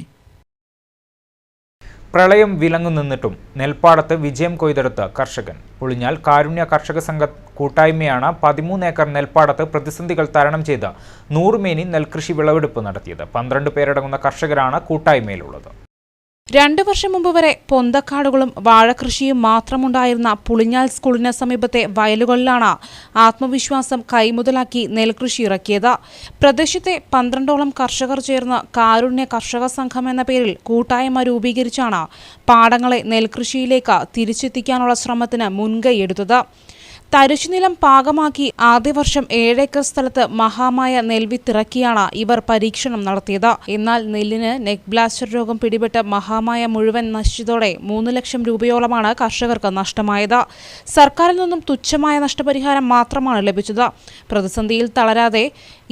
പ്രളയം വിലങ്ങു നിന്നിട്ടും നെൽപ്പാടത്ത് വിജയം കൊയ്തെടുത്ത കർഷകൻ. പുളിഞ്ഞാൽ കാരുണ്യ കർഷക സംഘ കൂട്ടായ്മയാണ് 13 ഏക്കർ നെൽപ്പാടത്ത് പ്രതിസന്ധികൾ തരണം ചെയ്ത് 100 മേനി നെൽകൃഷി വിളവെടുപ്പ് നടത്തിയത്. 12 പേരടങ്ങുന്ന കർഷകരാണ് കൂട്ടായ്മയിലുള്ളത്. 2 വർഷം മുമ്പ് വരെ പൊന്തക്കാടുകളും വാഴകൃഷിയും മാത്രമുണ്ടായിരുന്ന പുളിഞ്ഞാൽ സ്കൂളിന് സമീപത്തെ വയലുകളിലാണ് ആത്മവിശ്വാസം കൈമുതലാക്കി നെൽകൃഷി ഇറക്കിയത്. പ്രദേശത്തെ 12ഓളം കർഷകർ ചേർന്ന് കാരുണ്യ കർഷക സംഘം എന്ന പേരിൽ കൂട്ടായ്മ രൂപീകരിച്ചാണ് പാടങ്ങളെ നെൽകൃഷിയിലേക്ക് തിരിച്ചെത്തിക്കാനുള്ള ശ്രമത്തിന് മുൻകൈയെടുത്തത്. തരിശുനിലം പാകമാക്കി ആദ്യ വർഷം 7 ഏക്കർ സ്ഥലത്ത് മഹാമായ നെൽവിത്തിറക്കിയാണ് ഇവർ പരീക്ഷണം നടത്തിയത്. എന്നാൽ നെല്ലിന് നെക്ക് ബ്ലാസ്റ്റർ രോഗം പിടിപെട്ട് മഹാമായ മുഴുവൻ നശിച്ചതോടെ 3 ലക്ഷം രൂപയോളമാണ് കർഷകർക്ക് നഷ്ടമായത്. സർക്കാരിൽ നിന്നും തുച്ഛമായ നഷ്ടപരിഹാരം മാത്രമാണ് ലഭിച്ചത്. പ്രതിസന്ധിയിൽ തളരാതെ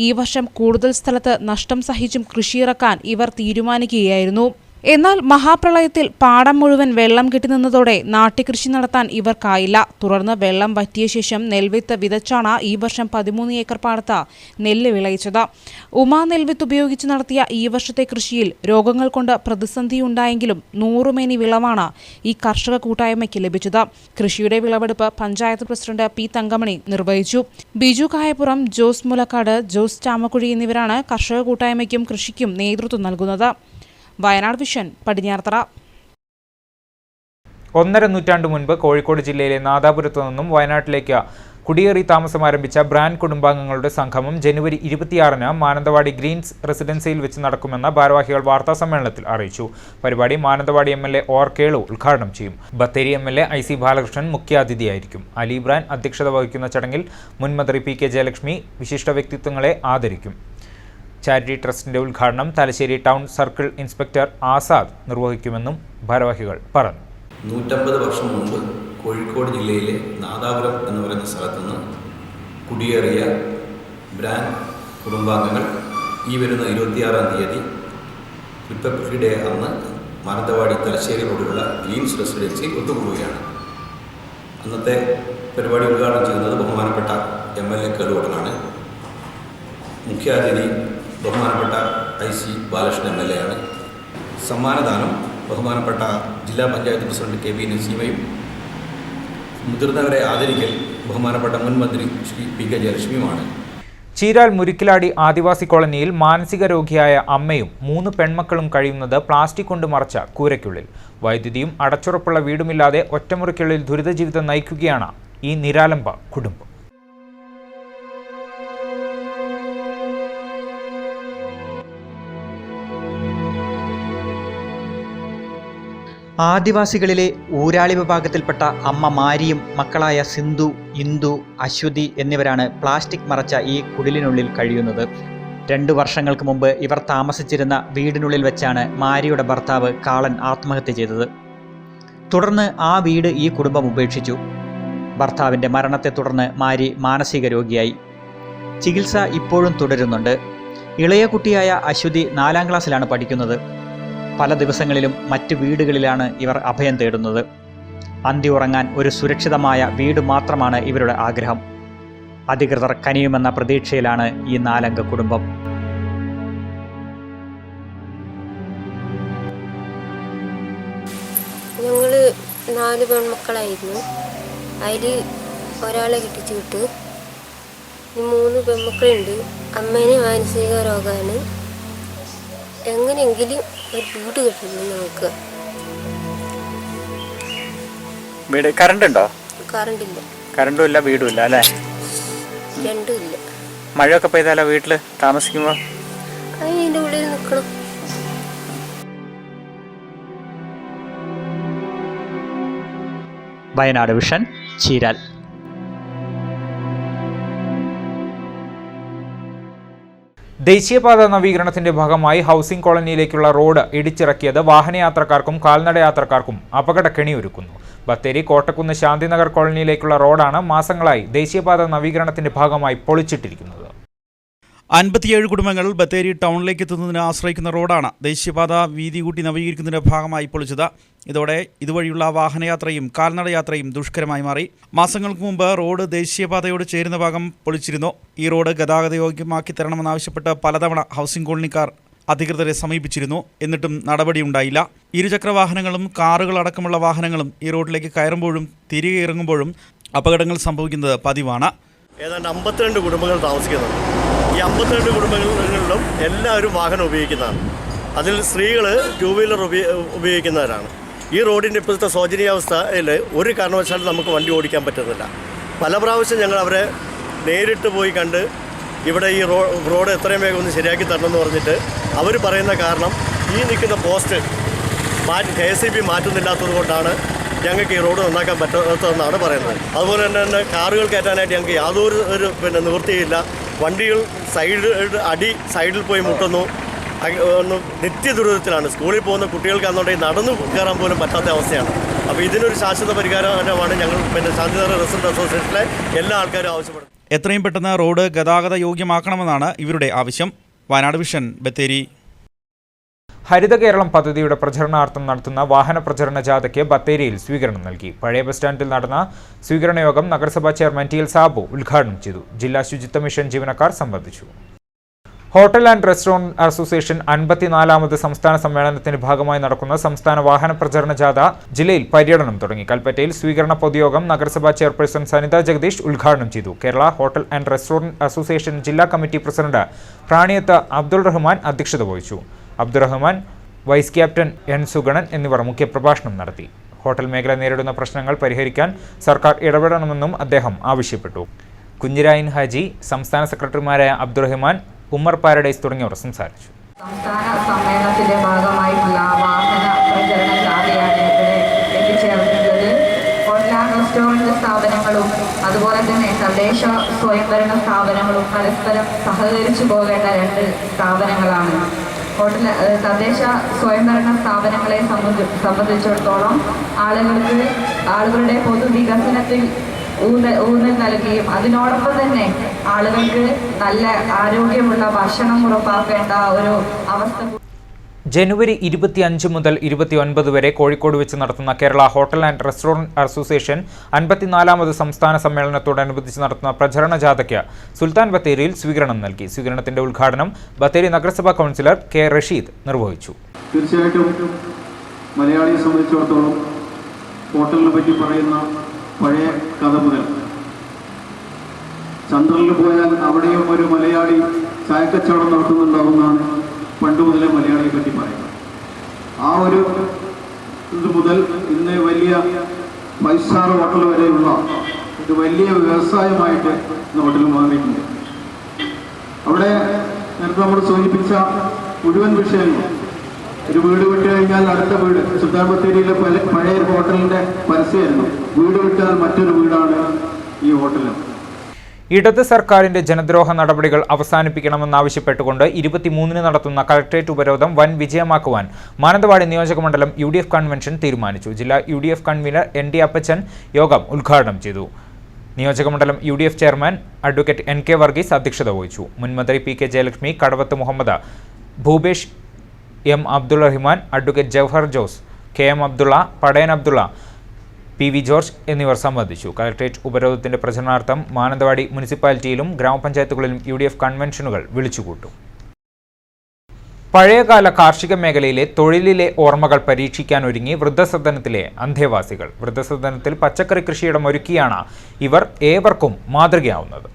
ഈ വർഷം കൂടുതൽ സ്ഥലത്ത് നഷ്ടം സഹിച്ചും കൃഷിയിറക്കാൻ ഇവർ തീരുമാനിക്കുകയായിരുന്നു. എന്നാൽ മഹാപ്രളയത്തിൽ പാടം മുഴുവൻ വെള്ളം കെട്ടിനിന്നതോടെ നാട്ടുകൃഷി നടത്താൻ ഇവർക്കായില്ല. തുടർന്ന് വെള്ളം വറ്റിയ ശേഷം നെൽവിത്ത് വിതച്ചാണ് ഈ വർഷം 13 ഏക്കർ പാടത്ത് നെല്ല് വിളയിച്ചത്. ഉമാ നെൽവിത്ത് ഉപയോഗിച്ച് നടത്തിയ ഈ വർഷത്തെ കൃഷിയിൽ രോഗങ്ങൾ കൊണ്ട് പ്രതിസന്ധിയുണ്ടായെങ്കിലും 100 മേനി വിളവാണ് ഈ കർഷക കൂട്ടായ്മയ്ക്ക് ലഭിച്ചത്. കൃഷിയുടെ വിളവെടുപ്പ് പഞ്ചായത്ത് പ്രസിഡന്റ് P തങ്കമണി നിർവഹിച്ചു. ബിജു കായപ്പുറം, ജോസ് മുലക്കാട്, ജോസ് ചാമക്കുഴി എന്നിവരാണ് കർഷക കൂട്ടായ്മയ്ക്കും കൃഷിക്കും നേതൃത്വം നൽകുന്നത്. വയനാട് വിഷൻ, പടിഞ്ഞാറത്തറ. 1.5 നൂറ്റാണ്ട് മുൻപ് കോഴിക്കോട് ജില്ലയിലെ നാദാപുരത്തു നിന്നും വയനാട്ടിലേക്ക് കുടിയേറി താമസം ആരംഭിച്ച ബ്രാൻഡ് കുടുംബാംഗങ്ങളുടെ സംഗമം ജനുവരി 26-ന് മാനന്തവാടി ഗ്രീൻസ് റെസിഡൻസിയിൽ വെച്ച് നടക്കുമെന്ന് ഭാരവാഹികൾ വാർത്താസമ്മേളനത്തിൽ അറിയിച്ചു. പരിപാടി മാനന്തവാടി MLA OR കേളു ഉദ്ഘാടനം ചെയ്യും. ബത്തേരി MLA IC ബാലകൃഷ്ണൻ മുഖ്യാതിഥിയായിരിക്കും. അലി ബ്രാൻ അധ്യക്ഷത വഹിക്കുന്ന ചടങ്ങിൽ മുൻ മന്ത്രി PK ജയലക്ഷ്മി വിശിഷ്ട വ്യക്തിത്വങ്ങളെ ആദരിക്കും. ചാരിറ്റി ട്രസ്റ്റിന്റെ ഉദ്ഘാടനം Thalassery town circle inspector Azad നിർവഹിക്കുമെന്നും ഭാരവാഹികൾ പറഞ്ഞു. 150 വർഷം മുമ്പ് കോഴിക്കോട് ജില്ലയിലെ നാദാപുരം എന്ന് പറയുന്ന സ്ഥലത്തുനിന്ന് കുടിയേറിയ ബ്രാൻഡ് കുടുംബാംഗങ്ങൾ ഈ വരുന്ന 26-ാം തീയതി റിപ്പബ്ലിക് ഡേ അന്ന് മാനന്തവാടി തലശ്ശേരി റോഡിലുള്ള ഗ്രീൻസ് റെസിഡൻസിയിൽ ഒത്തുകൂടുകയാണ്. അന്നത്തെ പരിപാടി ഉദ്ഘാടനം ചെയ്യുന്നത് ബഹുമാനപ്പെട്ട MLA കേളുവട്ടനാണ്. മുഖ്യാതിഥി ബഹുമാനപ്പെട്ട IC ബാലകൃഷ്ണൻ MLA ആണ്. സമ്മാനദാനം ബഹുമാനപ്പെട്ട ജില്ലാ പഞ്ചായത്ത് പ്രസിഡന്റ് KB നസീമയും മുതിർന്നവരെ ആദരിക്കൽ ബഹുമാനപ്പെട്ട മുൻ മന്ത്രി ശ്രീ PK ജയലക്ഷ്മിയുമാണ്. ചീരാൽ മുരിക്കിലാടി ആദിവാസി കോളനിയിൽ മാനസിക രോഗിയായ അമ്മയും 3 പെൺമക്കളും കഴിയുന്നത് പ്ലാസ്റ്റിക് കൊണ്ട് മറച്ച കൂരയ്ക്കുള്ളിൽ. വൈദ്യുതിയും അടച്ചുറപ്പുള്ള വീടുമില്ലാതെ ഒറ്റമുറിക്കുള്ളിൽ ദുരിതജീവിതം നയിക്കുകയാണ് ഈ നിരാലംബ കുടുംബം. ആദിവാസികളിലെ ഊരാളി വിഭാഗത്തിൽപ്പെട്ട അമ്മ മാരിയും മക്കളായ സിന്ധു, ഇന്ദു, അശ്വതി എന്നിവരാണ് പ്ലാസ്റ്റിക് മറച്ച ഈ കുടിലിനുള്ളിൽ കഴിയുന്നത്. 2 വർഷങ്ങൾക്ക് മുമ്പ് ഇവർ താമസിച്ചിരുന്ന വീടിനുള്ളിൽ വെച്ചാണ് മാരിയുടെ ഭർത്താവ് കാളൻ ആത്മഹത്യ ചെയ്തത്. തുടർന്ന് ആ വീട് ഈ കുടുംബം ഉപേക്ഷിച്ചു. ഭർത്താവിൻ്റെ മരണത്തെ തുടർന്ന് മാരി മാനസിക രോഗിയായി. ചികിത്സ ഇപ്പോഴും തുടരുന്നുണ്ട്. ഇളയ കുട്ടിയായ അശ്വതി 4ാം ക്ലാസ്സിലാണ് പഠിക്കുന്നത്. പല ദിവസങ്ങളിലും മറ്റ് വീടുകളിലാണ് ഇവർ അഭയം തേടുന്നത്. അന്തി ഉറങ്ങാൻ ഒരു സുരക്ഷിതമായ വീട് മാത്രമാണ് ഇവരുടെ ആഗ്രഹം. അധികൃതർ കനിയുമെന്ന പ്രതീക്ഷയിലാണ് ഈ 4-അംഗ കുടുംബം. ഞങ്ങൾ 4 പെൺമക്കളായിരുന്നു. അതിൽ ഒരാളെ കെട്ടിച്ചു വിട്ടു. 3 പെൺമക്കളുണ്ട്. അമ്മേനെ മാനസിക രോഗമാണ്. എങ്ങനെയെങ്കിലും ഒരു വീട് കിട്ടുന്നു നമുക്ക്. വീട് കറണ്ട് ഉണ്ടോ? കറണ്ടില്ല. കറണ്ടും ഇല്ല, വീടും ഇല്ല അല്ലേ? രണ്ടും ഇല്ല. മഴയൊക്കെ പെയ്താലോ വീട്ടിൽ താമസിക്കുമ്പോൾ? അതിൻ്റെ ഉള്ളിൽ നിൽക്കണം. വയനാട് വിഷൻ, ചീരാൽ. ദേശീയപാത നവീകരണത്തിന്റെ ഭാഗമായി ഹൗസിംഗ് കോളനിയിലേക്കുള്ള റോഡ് ഇടിച്ചിറക്കിയത് വാഹനയാത്രക്കാർക്കും കാൽനടയാത്രക്കാർക്കും അപകടക്കെണിയൊരുക്കുന്നു. ബത്തേരി കോട്ടക്കുന്ന് ശാന്തിനഗർ കോളനിയിലേക്കുള്ള റോഡാണ് മാസങ്ങളായി ദേശീയപാത നവീകരണത്തിന്റെ ഭാഗമായി പൊളിച്ചിട്ടിരിക്കുന്നത്. 57 കുടുംബങ്ങൾ ബത്തേരി ടൗണിലേക്ക് എത്തുന്നതിന് ആശ്രയിക്കുന്ന റോഡാണ് ദേശീയപാത വീതി കൂട്ടി നവീകരിക്കുന്നതിന്റെ ഭാഗമായി പൊളിച്ചത്. ഇതോടെ ഇതുവഴിയുള്ള വാഹനയാത്രയും കാൽനടയാത്രയും ദുഷ്കരമായി മാറി. മാസങ്ങൾക്ക് മുമ്പ് റോഡ് ദേശീയപാതയോട് ചേരുന്ന ഭാഗം പൊളിച്ചിരുന്നു. ഈ റോഡ് ഗതാഗതയോഗ്യമാക്കി തരണമെന്നാവശ്യപ്പെട്ട് പലതവണ ഹൗസിംഗ് കോളനിക്കാർ അധികൃതരെ സമീപിച്ചിരുന്നു. എന്നിട്ടും നടപടിയുണ്ടായില്ല. ഇരുചക്ര വാഹനങ്ങളും കാറുകളടക്കമുള്ള വാഹനങ്ങളും ഈ റോഡിലേക്ക് കയറുമ്പോഴും തിരികെ ഇറങ്ങുമ്പോഴും അപകടങ്ങൾ സംഭവിക്കുന്നത് പതിവാണ്. ഏതാണ്ട് 52 കുടുംബങ്ങൾ താമസിക്കുന്നുണ്ട്. ഈ 52 കുടുംബങ്ങളിലും എല്ലാവരും വാഹനം ഉപയോഗിക്കുന്നതാണ്. അതിൽ സ്ത്രീകൾ 2 വീലർ ഉപയോഗിക്കുന്നവരാണ്. ഈ റോഡിൻ്റെ ഇപ്പോഴത്തെ ശോചനീയാവസ്ഥയിൽ ഒരു കാരണവശാലും നമുക്ക് വണ്ടി ഓടിക്കാൻ പറ്റുന്നില്ല. പല പ്രാവശ്യം ഞങ്ങൾ അവരെ നേരിട്ട് പോയി കണ്ട് ഇവിടെ ഈ റോഡ് എത്രയും വേഗം ഒന്ന് ശരിയാക്കി തരണമെന്ന് പറഞ്ഞിട്ട് അവർ പറയുന്ന കാരണം ഈ നിൽക്കുന്ന പോസ്റ്റ് KSEB മാറ്റുന്നില്ലാത്തത് കൊണ്ടാണ് ഞങ്ങൾക്ക് ഈ റോഡ് നന്നാക്കാൻ പറ്റാത്തതെന്നാണ് പറയുന്നത്. അതുപോലെ തന്നെ കാറുകൾ കയറ്റാനായിട്ട് ഞങ്ങൾക്ക് യാതൊരു നിവൃത്തിയില്ല. വണ്ടികൾ സൈഡിൽ പോയി മുട്ടുന്നു. നിത്യദുരിതത്തിലാണ്. സ്കൂളിൽ പോകുന്ന കുട്ടികൾക്ക് അന്നുണ്ടെങ്കിൽ നടന്നു കയറാൻ പോലും പറ്റാത്ത അവസ്ഥയാണ്. അപ്പോൾ ഇതിനൊരു ശാശ്വത പരിഹാരമാണ് ഞങ്ങൾ ശാന്തിനഗർ റെസിഡന്റ് അസോസിയേഷനിലെ എല്ലാ ആൾക്കാരും ആവശ്യപ്പെടുന്നത്. എത്രയും പെട്ടെന്ന് റോഡ് ഗതാഗത യോഗ്യമാക്കണമെന്നാണ് ഇവരുടെ ആവശ്യം. വയനാട് വിഷൻ, ബത്തേരി. ഹരിത കേരളം പദ്ധതിയുടെ പ്രചരണാർത്ഥം നടത്തുന്ന വാഹന പ്രചരണ ജാഥയ്ക്ക് ബത്തേരിയിൽ സ്വീകരണം നൽകി. പഴയ ബസ് സ്റ്റാൻഡിൽ നടന്ന സ്വീകരണ യോഗം നഗരസഭാ ചെയർമാൻ TL സാബു ഉദ്ഘാടനം ചെയ്തു. ജില്ലാ ശുചിത്വ മിഷൻ ജീവനക്കാർ സംബന്ധിച്ചു. ഹോട്ടൽ ആൻഡ് റെസ്റ്റോറന്റ് അസോസിയേഷൻ 54ാമത് സംസ്ഥാന സമ്മേളനത്തിന്റെ ഭാഗമായി നടക്കുന്ന സംസ്ഥാന വാഹന പ്രചരണ ജാഥ ജില്ലയിൽ പര്യടനം തുടങ്ങി. കൽപ്പറ്റയിൽ സ്വീകരണ പൊതുയോഗം നഗരസഭാ ചെയർപേഴ്സൺ സനിത ജഗദീഷ് ഉദ്ഘാടനം ചെയ്തു. Kerala hotel and restaurant association ജില്ലാ കമ്മിറ്റി പ്രസിഡന്റ് പ്രാണിയത്ത് അബ്ദുൾ റഹ്മാൻ അധ്യക്ഷത വഹിച്ചു. Abdurahman, vice captain N Suganan എന്നിവർ മുഖ്യപ്രഭാഷണം നടത്തി. ഹോട്ടൽ മേഖല നേരിടുന്ന പ്രശ്നങ്ങൾ പരിഹരിക്കാൻ സർക്കാർ ഇടപെടണമെന്നും അദ്ദേഹം ആവശ്യപ്പെട്ടു. കുഞ്ഞിരായിൻ ഹാജി, സംസ്ഥാന സെക്രട്ടറിമാരായ അബ്ദുറഹ്മാൻ, ഉമ്മർ പാരഡൈസ് തുടങ്ങിയവർ സംസാരിച്ചു. സംസ്ഥാന സമ്മേളനത്തിന്റെ ഭാഗമായിട്ടുള്ള വാഹന പ്രചരണ ജാഥയാണ് ഇവിടെ എത്തിച്ചേർന്നത്. ഹോട്ടൽ ആൻഡ് റെസ്റ്റോറന്റ് സ്ഥാപനങ്ങളും അതുപോലെ തന്നെ തദ്ദേശ സ്വയംഭരണ സ്ഥാപനങ്ങളും പരസ്പരം സഹകരിച്ചു പോകേണ്ട 2 സ്ഥാപനങ്ങളാണ്. തദ്ദേശ സ്വയംഭരണ സ്ഥാപനങ്ങളെ സംബന്ധിച്ചിടത്തോളം ആളുകളുടെ പൊതുവികസനത്തിൽ ഊന്നൽ നൽകുകയും അതിനോടൊപ്പം തന്നെ ആളുകൾക്ക് നല്ല ആരോഗ്യമുള്ള ഭക്ഷണം ഉറപ്പാക്കേണ്ട ഒരു അവസ്ഥ. ജനുവരി 25 മുതൽ 29 വരെ കോഴിക്കോട് വെച്ച് നടത്തുന്ന Kerala hotel and restaurant association 54ാമത് സംസ്ഥാന സമ്മേളനത്തോടനുബന്ധിച്ച് നടത്തുന്ന പ്രചരണ ജാഥയ്ക്ക് സുൽത്താൻ ബത്തേരിയിൽ സ്വീകരണം നൽകി. സ്വീകരണത്തിന്റെ ഉദ്ഘാടനം ബത്തേരി നഗരസഭാ കൗൺസിലർ K റഷീദ് നിർവഹിച്ചു. തീർച്ചയായിട്ടും മലയാളിയെ സംബന്ധിച്ചിടത്തോളം ഹോട്ടലിനെ പറ്റി പറയുന്ന പഴയ കഥ മുതൽ ചന്ദ്രനിൽ പോയാൽ അവിടെയും ഒരു മലയാളി ചായക്കച്ചവടം നടത്തുന്നുണ്ടാവുന്നതാണ് പണ്ട് മുതലേ മലയാളിയെ പറ്റി പറയുന്നത്. ആ ഒരു ഇത് മുതൽ ഇന്ന് വലിയ 5 സ്റ്റാർ ഹോട്ടൽ വരെയുള്ള ഒരു വലിയ വ്യവസായമായിട്ട് ഇന്ന് ഹോട്ടൽ മാറിയിട്ടുണ്ട്. അവിടെ നേരത്തെ നമ്മൾ സൂചിപ്പിച്ച മുഴുവൻ വിഷയങ്ങളും, ഒരു വീട് വിട്ട് കഴിഞ്ഞാൽ അടുത്ത വീട്, സുൽത്താൻ ബത്തേരിയിലെ പഴയ ഹോട്ടലിൻ്റെ പരസ്യമായിരുന്നു, വീട് വിട്ടാൽ മറ്റൊരു വീടാണ് ഈ ഹോട്ടൽ. ഇടത് സർക്കാരിന്റെ ജനദ്രോഹ നടപടികൾ അവസാനിപ്പിക്കണമെന്നാവശ്യപ്പെട്ടുകൊണ്ട് 23-ന് നടത്തുന്ന കളക്ടറേറ്റ് ഉപരോധം വൻ വിജയമാക്കുവാൻ മാനന്തവാടി നിയോജകമണ്ഡലം UDF കൺവെൻഷൻ തീരുമാനിച്ചു. ജില്ലാ UDF കൺവീനർ ND അപ്പച്ചൻ യോഗം ഉദ്ഘാടനം ചെയ്തു. നിയോജകമണ്ഡലം UDF chairman advocate NK Varghese അധ്യക്ഷത വഹിച്ചു. മുൻമന്ത്രി PK Jayalakshmi, Kadavath Muhammad, Bhupesh M Abdul Rahman, advocate Jawahar Jose, KM Abdulla, Padayan Abdulla, PV George എന്നിവർ സംബന്ധിച്ചു. കളക്ടറേറ്റ് ഉപരോധത്തിന്റെ പ്രചരണാർത്ഥം മാനന്തവാടി മുനിസിപ്പാലിറ്റിയിലും ഗ്രാമപഞ്ചായത്തുകളിലും UDF കൺവെൻഷനുകൾ വിളിച്ചുകൂട്ടും. പഴയകാല കാർഷിക മേഖലയിലെ തൊഴിലിലെ ഓർമ്മകൾ പരീക്ഷിക്കാനൊരുങ്ങി വൃദ്ധസദനത്തിലെ അന്തേവാസികൾ. വൃദ്ധസദനത്തിൽ പച്ചക്കറി കൃഷിയിടം ഒരുക്കിയാണ് ഇവർ ഏവർക്കും മാതൃകയാവുന്നത്.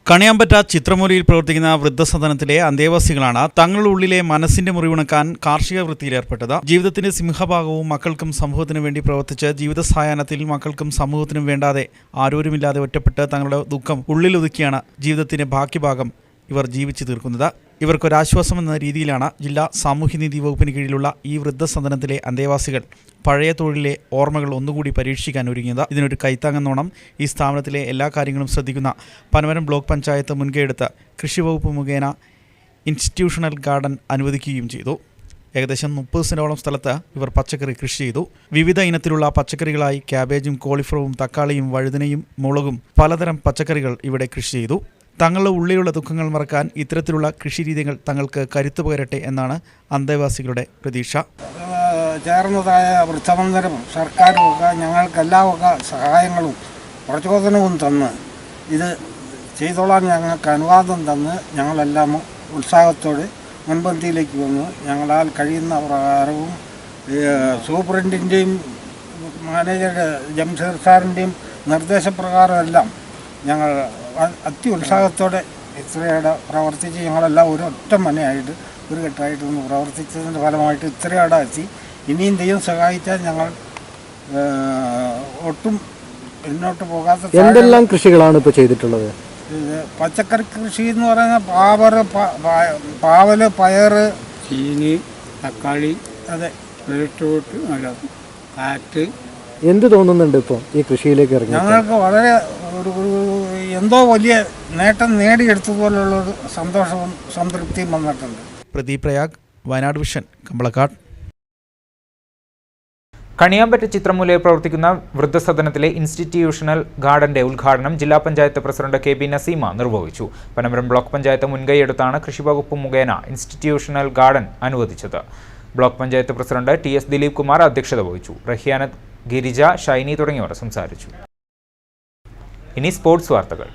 കണിയാമ്പറ്റ ചിത്രമൂലയിൽ പ്രവർത്തിക്കുന്ന വൃദ്ധസദനത്തിലെ അന്തേവാസികളാണ് തങ്ങളുടെ ഉള്ളിലെ മനസ്സിന്റെ മുറിവുണക്കാൻ കാർഷിക വൃത്തിയിലേർപ്പെട്ടത്. ജീവിതത്തിന്റെ സിംഹഭാഗവും മക്കൾക്കും സമൂഹത്തിനും വേണ്ടി പ്രവർത്തിച്ച് ജീവിത സായാഹ്നത്തിൽ മക്കൾക്കും സമൂഹത്തിനും വേണ്ടാതെ ആരോരുമില്ലാതെ ഒറ്റപ്പെട്ട് തങ്ങളുടെ ദുഃഖം ഉള്ളിലൊതുക്കിയാണ് ജീവിതത്തിന്റെ ബാക്കി ഭാഗം ഇവർ ജീവിച്ചു തീർക്കുന്നത്. ഇവർക്കൊരാശ്വാസം എന്ന രീതിയിലാണ് ജില്ലാ സാമൂഹ്യനീതി വകുപ്പിന് കീഴിലുള്ള ഈ വൃദ്ധസദനത്തിലെ അന്തേവാസികൾ പഴയ തൊഴിലിലെ ഓർമ്മകൾ ഒന്നുകൂടി പരീക്ഷിക്കാൻ ഒരുങ്ങിയത്. ഇതിനൊരു കൈത്താങ്ങെന്നോണം ഈ സ്ഥാപനത്തിലെ എല്ലാ കാര്യങ്ങളും ശ്രദ്ധിക്കുന്ന പനമരം ബ്ലോക്ക് പഞ്ചായത്ത് മുൻകൈയെടുത്ത് കൃഷി വകുപ്പ് മുഖേന ഇൻസ്റ്റിറ്റ്യൂഷണൽ ഗാർഡൻ അനുവദിക്കുകയും ചെയ്തു. ഏകദേശം 30 സെന്റോളം സ്ഥലത്ത് ഇവർ പച്ചക്കറി കൃഷി ചെയ്തു. വിവിധ ഇനത്തിലുള്ള പച്ചക്കറികളായി ക്യാബേജും കോളിഫ്ലവറും തക്കാളിയും വഴുതനയും മുളകും പലതരം പച്ചക്കറികൾ ഇവിടെ കൃഷി ചെയ്തു. തങ്ങളുടെ ഉള്ളിലുള്ള ദുഃഖങ്ങൾ മറക്കാൻ ഇത്തരത്തിലുള്ള കൃഷിരീതികൾ തങ്ങൾക്ക് കരുത്തു പകരട്ടെ എന്നാണ് അന്തേവാസികളുടെ പ്രതീക്ഷ. ചേർന്നതായ വൃദ്ധമന്ദിരം സർക്കാർ വക ഞങ്ങൾക്ക് എല്ലാ വക സഹായങ്ങളും പ്രചോദനവും തന്ന് ഇത് ചെയ്തോളാൻ ഞങ്ങൾക്ക് അനുവാദം തന്ന് ഞങ്ങളെല്ലാം ഉത്സാഹത്തോടെ മുൻപന്തിയിലേക്ക് വന്നു. ഞങ്ങളാൽ കഴിയുന്ന പ്രകാരവും സൂപ്രണ്ടിൻ്റെയും മാനേജറുടെ ജംഷീർ സാറിൻ്റെയും നിർദ്ദേശപ്രകാരമെല്ലാം ഞങ്ങൾ അത്യുത്സാഹത്തോടെ ഇത്രയേടെ പ്രവർത്തിച്ച് ഞങ്ങളെല്ലാം ഒരൊറ്റ മനയായിട്ട് ഒരു കെട്ടായിട്ട് നിന്ന് പ്രവർത്തിച്ചതിൻ്റെ ഫലമായിട്ട് ഇത്രയേടെ എത്തി. ഇനിയും ദൈവം സഹായിച്ചാൽ ഞങ്ങൾ ഒട്ടും മുന്നോട്ട് പോകാത്ത എന്തെല്ലാം കൃഷികളാണ് ഇപ്പോൾ ചെയ്തിട്ടുള്ളത്? പച്ചക്കറി കൃഷി എന്ന് പറയുന്ന പാവല്, പയറ്, ചീനി, തക്കാളി, അതെ, ബീട്രൂട്ട്, കാറ്റ്. എന്ത് തോന്നുന്നുണ്ട് ഇപ്പോൾ ഈ കൃഷിയിലേക്ക് ഇറങ്ങി? ഞങ്ങൾക്ക് വളരെ എന്തോ വലിയ നേട്ടം നേടിയെടുത്തതുപോലുള്ളൊരു സന്തോഷവും സംതൃപ്തിയും വന്നിട്ടുണ്ട്. പ്രദീപ് പ്രയാഗ്, വയനാട് വിഷൻ, കമ്പളക്കാട്. കണിയാമ്പറ്റ ചിത്രമൂലയിൽ പ്രവർത്തിക്കുന്ന വൃദ്ധസദനത്തിലെ ഇൻസ്റ്റിറ്റ്യൂഷണൽ ഗാർഡന്റെ ഉദ്ഘാടനം ജില്ലാ പഞ്ചായത്ത് പ്രസിഡന്റ് KB നസീമ നിർവഹിച്ചു. പനമരം ബ്ലോക്ക് പഞ്ചായത്ത് മുൻകൈയെടുത്താണ് കൃഷിവകുപ്പ് മുഖേന ഇൻസ്റ്റിറ്റ്യൂഷണൽ ഗാർഡൻ അനുവദിച്ചത്. Block panchayat president TS Dileep Kumar അധ്യക്ഷത വഹിച്ചു. റഹിയാനത്ത്, ഗിരിജ, ഷൈനി തുടങ്ങിയവർ സംസാരിച്ചു. ഇനി സ്പോർട്സ് വാർത്തകൾ.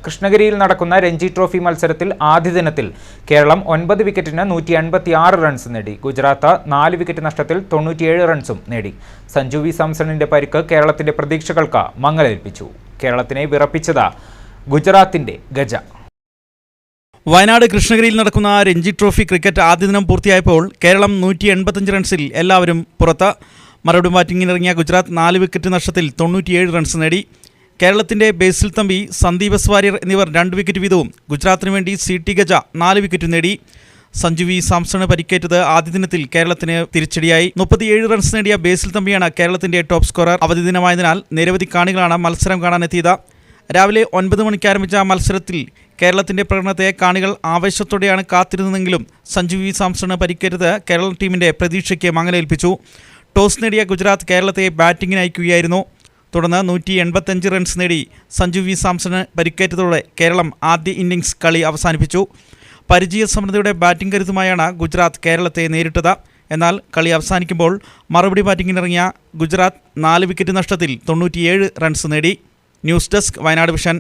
കൃഷ്ണഗിരിയിൽ നടക്കുന്ന രഞ്ജി ട്രോഫി മത്സരത്തിൽ ആദ്യ ദിനത്തിൽ കേരളം 9 വിക്കറ്റിന് 186 റൺസ് നേടി. ഗുജറാത്ത് 4 വിക്കറ്റ് നഷ്ടത്തിൽ 97 റൺസും നേടി. സഞ്ജു വി സാംസണിന്റെ പരിക്ക് കേരളത്തിന്റെ പ്രതീക്ഷകൾക്ക് മങ്ങലേൽപ്പിച്ചു. കേരളത്തിനെ വിറപ്പിച്ചത് ഗുജറാത്തിന്റെ ഗജ. വയനാട് കൃഷ്ണഗിരിയിൽ നടക്കുന്ന രഞ്ജി ട്രോഫി ക്രിക്കറ്റ് ആദ്യ ദിനം പൂർത്തിയായപ്പോൾ കേരളം 185 റൺസിൽ എല്ലാവരും പുറത്ത്. മറുപടി ബാറ്റിംഗിനിറങ്ങിയ ഗുജറാത്ത് 4 വിക്കറ്റ് നഷ്ടത്തിൽ 97 റൺസ് നേടി. കേരളത്തിൻ്റെ ബേസിൽ തമ്പി, സന്ദീപ് എസ് വാര്യർ എന്നിവർ 2 വിക്കറ്റ് വീതവും ഗുജറാത്തിന് വേണ്ടി CT ഗജ 4 വിക്കറ്റ് നേടി. സഞ്ജു വി സാംസണ് പരിക്കേറ്റത് ആദ്യ ദിനത്തിൽ കേരളത്തിന് തിരിച്ചടിയായി. 37 റൺസ് നേടിയ ബേസിൽ തമ്പിയാണ് കേരളത്തിന്റെ ടോപ്പ് സ്കോറർ. അവധി ദിനമായതിനാൽ നിരവധി കാണികളാണ് മത്സരം കാണാനെത്തിയത്. രാവിലെ 9 മണിക്ക് ആരംഭിച്ച മത്സരത്തിൽ കേരളത്തിന്റെ പ്രകടനത്തെ കാണികൾ ആവേശത്തോടെയാണ് കാത്തിരുന്നതെങ്കിലും സഞ്ജു വി സാംസണ് പരിക്കേറ്റത് കേരള ടീമിന്റെ പ്രതീക്ഷയ്ക്ക് മങ്ങലേൽപ്പിച്ചു. ടോസ് നേടിയ ഗുജറാത്ത് കേരളത്തെ ബാറ്റിംഗിന് അയക്കുകയായിരുന്നു. തുടർന്ന് 185 റൺസ് നേടി സഞ്ജു വി സാംസണ് പരിക്കേറ്റതോടെ കേരളം ആദ്യ ഇന്നിംഗ്സ് കളി അവസാനിപ്പിച്ചു. പരിചയസമൃദ്ധിയുടെ ബാറ്റിംഗ് കരുത്തുമായാണ് ഗുജറാത്ത് കേരളത്തെ നേരിട്ടത്. എന്നാൽ കളി അവസാനിക്കുമ്പോൾ മറുപടി ബാറ്റിംഗിനിറങ്ങിയ ഗുജറാത്ത് 4 വിക്കറ്റ് നഷ്ടത്തിൽ 97 റൺസ് നേടി. News desk, Wayanad vision.